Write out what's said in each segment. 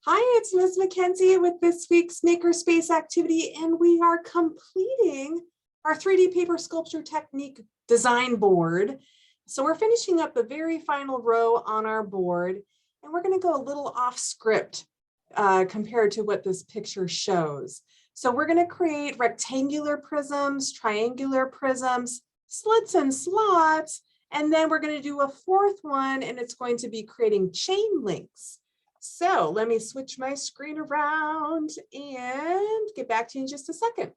Hi, it's Ms. Mackenzie with this week's Makerspace activity, and we are completing our 3D paper sculpture technique design board. So we're finishing up the very final row on our board, and we're going to go a little off script compared to what this picture shows. So we're going to create rectangular prisms, triangular prisms, slits and slots, and then we're going to do a fourth one, and it's going to be creating chain links. So let me switch my screen around and get back to you in just a second.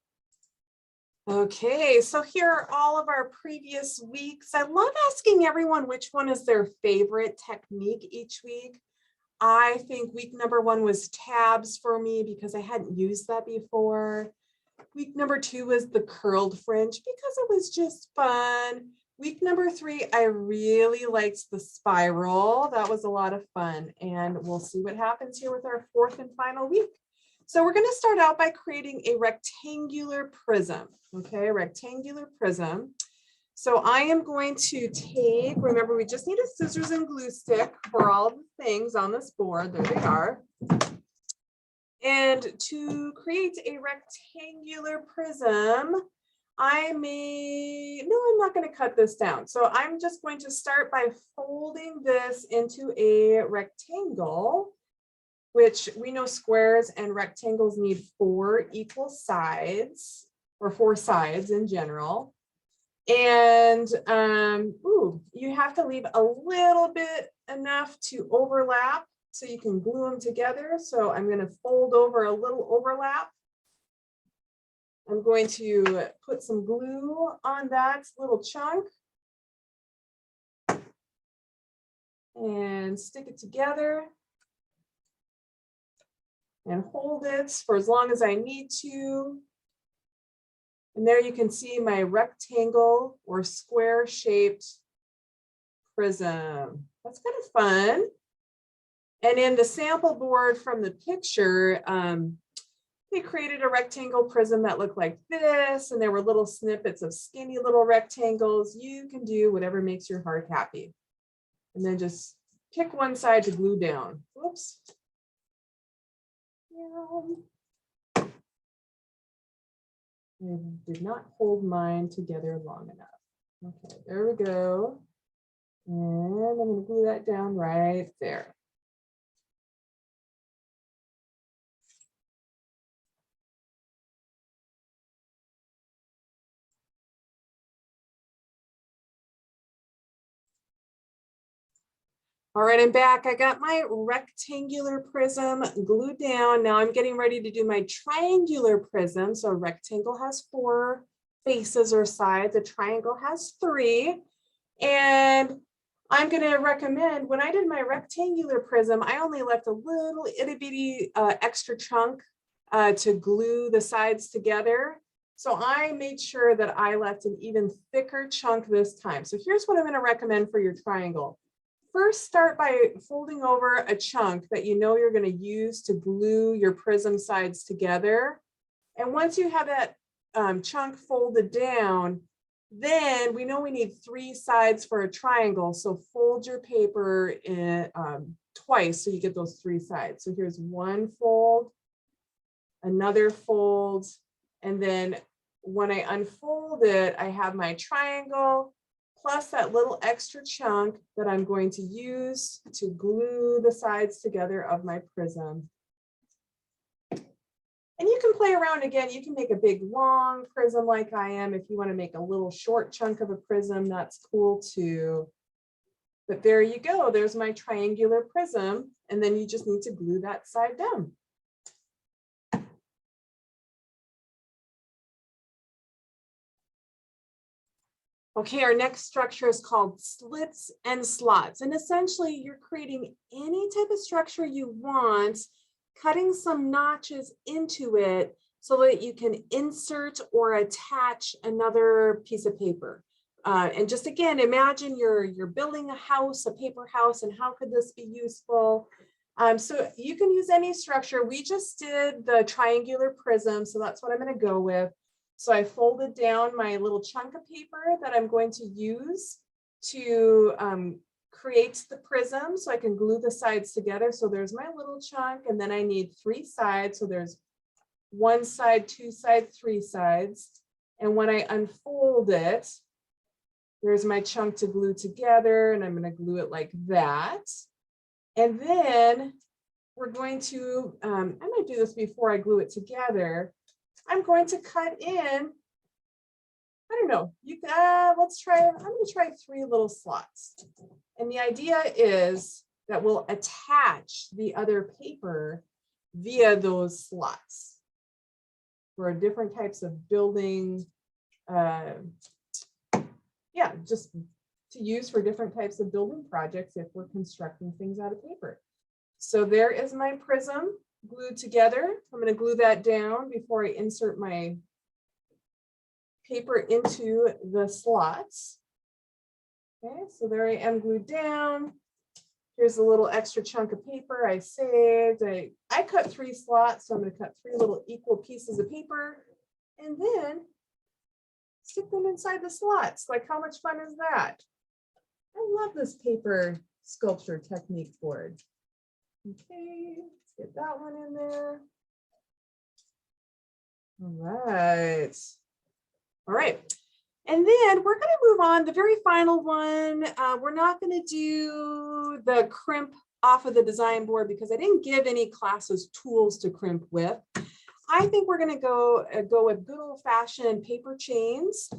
Okay, so here are all of our previous weeks. I love asking everyone which one is their favorite technique each week. I think week number 1 was tabs for me because I hadn't used that before. Week number 2 was the curled fringe because it was just fun. Week number 3, I really liked the spiral. That was a lot of fun, and we'll see what happens here with our 4th and final week. So we're going to start out by creating a rectangular prism. Okay, rectangular prism. So I am going to take, remember, we just need a scissors and glue stick for all the things on this board. There they are. And to create a rectangular prism, I'm not going to cut this down. So I'm just going to start by folding this into a rectangle, which we know squares and rectangles need 4 equal sides, or 4 sides in general. And you have to leave a little bit enough to overlap so you can glue them together. So I'm going to fold over a little overlap. I'm going to put some glue on that little chunk and stick it together and hold it for as long as I need to. And there you can see my rectangle or square shaped prism. That's kind of fun. And in the sample board from the picture, they created a rectangle prism that looked like this, and there were little snippets of skinny little rectangles. You can do whatever makes your heart happy. And then just pick one side to glue down. Whoops. I did not hold mine together long enough. Okay, there we go. And I'm going to glue that down right there. All right, I'm back. I got my rectangular prism glued down. Now I'm getting ready to do my triangular prism. So a rectangle has 4 faces or sides. A triangle has 3. And I'm going to recommend, when I did my rectangular prism, I only left a little itty bitty extra chunk to glue the sides together. So I made sure that I left an even thicker chunk this time. So here's what I'm going to recommend for your triangle. First, start by folding over a chunk that you know you're going to use to glue your prism sides together. And once you have that chunk folded down, then we know we need 3 sides for a triangle. So fold your paper in, twice so you get those 3 sides. So here's one fold, another fold, and then when I unfold it, I have my triangle plus that little extra chunk that I'm going to use to glue the sides together of my prism. And you can play around again. You can make a big long prism like I am. If you want to make a little short chunk of a prism, that's cool too. But there you go. There's my triangular prism. And then you just need to glue that side down. Okay, our next structure is called slits and slots. And essentially you're creating any type of structure you want, cutting some notches into it so that you can insert or attach another piece of paper. And just again, imagine you're building a house, a paper house, and how could this be useful? So you can use any structure. We just did the triangular prism, so that's what I'm going to go with. So I folded down my little chunk of paper that I'm going to use to creates the prism so I can glue the sides together. So there's my little chunk, and then I need 3 sides. So there's 1 side, 2 sides, 3 sides. And when I unfold it, there's my chunk to glue together, and I'm going to glue it like that. And then we're going to, I might do this before I glue it together. I'm going to cut in, I don't know, you let's try, I'm going to try 3 little slots. And the idea is that we'll attach the other paper via those slots for different types of building, yeah, just to use for different types of building projects if we're constructing things out of paper. So there is my prism glued together. I'm going to glue that down before I insert my paper into the slots. Okay, so there I am glued down. Here's a little extra chunk of paper I saved. I cut 3 slots, so I'm going to cut 3 little equal pieces of paper and then stick them inside the slots. Like, how much fun is that? I love this paper sculpture technique board. Okay, let's get that one in there. All right. And then we're going to move on. The very final one, we're not going to do the crimp off of the design board because I didn't give any classes tools to crimp with. I think we're going to go with good old-fashioned paper chains.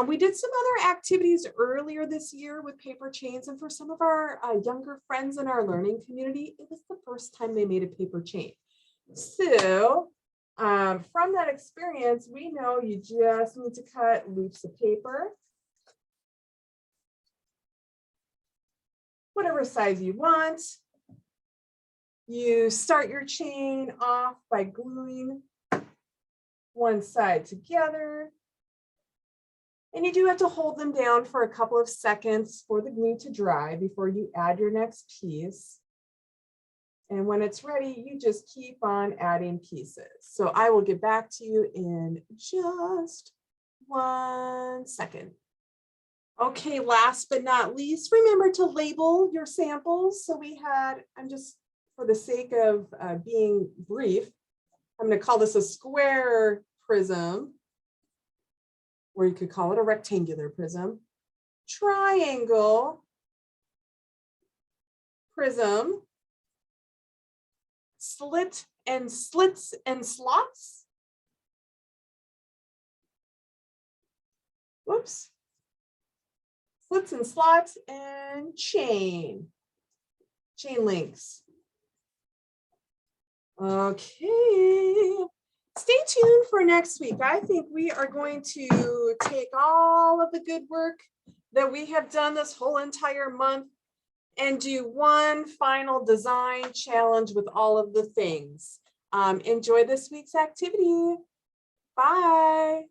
We did some other activities earlier this year with paper chains, and for some of our younger friends in our learning community, it was the first time they made a paper chain. So from that experience, we know you just need to cut loops of paper, whatever size you want. You start your chain off by gluing one side together, and you do have to hold them down for a couple of seconds for the glue to dry before you add your next piece. And when it's ready, you just keep on adding pieces. So I will get back to you in just 1 second. Okay, last but not least, remember to label your samples. So we had, I'm just, for the sake of being brief, I'm going to call this a square prism, or you could call it a rectangular prism, triangle prism, slits and slots. Whoops. Slits and slots, and chain links. Okay. Stay tuned for next week. I think we are going to take all of the good work that we have done this whole entire month and do one final design challenge with all of the things. Enjoy this week's activity. Bye.